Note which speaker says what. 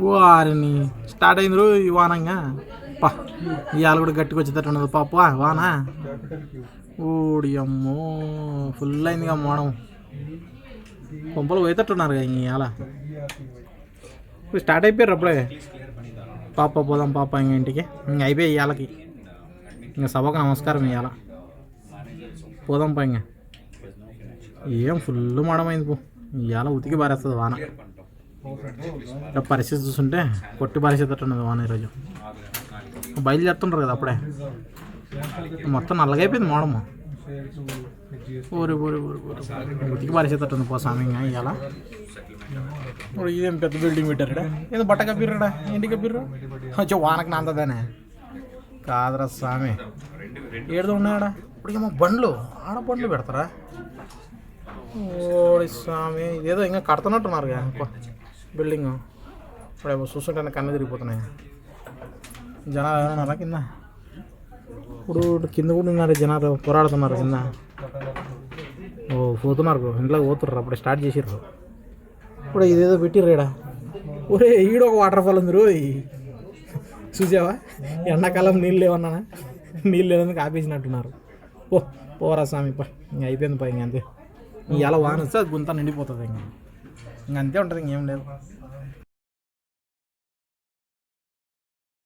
Speaker 1: వారిని స్టార్ట్ అయింది ఈ వానంగా పా ఇవాళ కూడా గట్టిగా వచ్చేటట్టు ఉండదు పాప వాన ఊడి అమ్మో ఫుల్ అయిందిగా మోడం పంపలు పోయేటట్టున్నారు ఇవాళ స్టార్ట్ అయిపోయారు అప్పుడే పాప పోదాం పాప ఇంక ఇంటికి ఇంక అయిపోయి ఇవాళకి ఇంకా సభకు నమస్కారం ఇవాళ పోదాం పా ఇంకా ఏం ఫుల్ మడమైంది పో ఇవాళ ఉతికి పారేస్తుంది వాన పరిస్థితి చూస్తుంటే కొట్టి పరిస్థితి ఉన్నది వాన ఈరోజు బయలుదేరుతుంటారు కదా అప్పుడే మొత్తం నల్లగైపోయింది మోడము ఊరి ఊరి ఊరి ఊరి ఉతికి పరిస్థితి ఉంది పో స్వామి ఇంకా ఇవాళ ఇదేం పెద్ద బిల్డింగ్ పెట్టారా ఏదో బట్ట కప్పిర్రాడా ఇంటికి కప్పిర్రు వచ్చి వానకు నాంతదానే కాదురా స్వామి ఏడుదో ఉన్నాయా ఇప్పుడు ఏమో బండ్లు ఆడ బండ్లు పెడతారా ఓడి స్వామి ఇదేదో ఇంకా కడుతున్నట్టున్నారు బిల్డింగ్ ఇప్పుడు చూస్తుంటే కన్ను తిరిగిపోతున్నాయి జనాలు ఎవరున్నారా కింద ఇప్పుడు కింద కూడా ఉన్నారు జనాలు పోరాడుతున్నారు కింద ఓ పోతున్నారు ఇంట్లోకి పోతుర్రు అప్పుడే స్టార్ట్ చేసిర్రు ఇప్పుడు ఇదేదో పెట్టిర్రు ఈడ ఒరే ఈడ ఒక వాటర్ ఫాల్ ఉంది రోయ్ చూసావా ఎండాకాలం నీళ్ళు లేవన్నా నీళ్ళు లేనందుకు ఆపేసినట్టున్నారు పోరా స్వామి పా ఇంక అయిపోయింది పా ఇంక అంతే ఇవాళ వాన వస్తే అది గుంత నిండిపోతుంది ఇంక అంతే ఉంటుంది ఇంకేం లేదు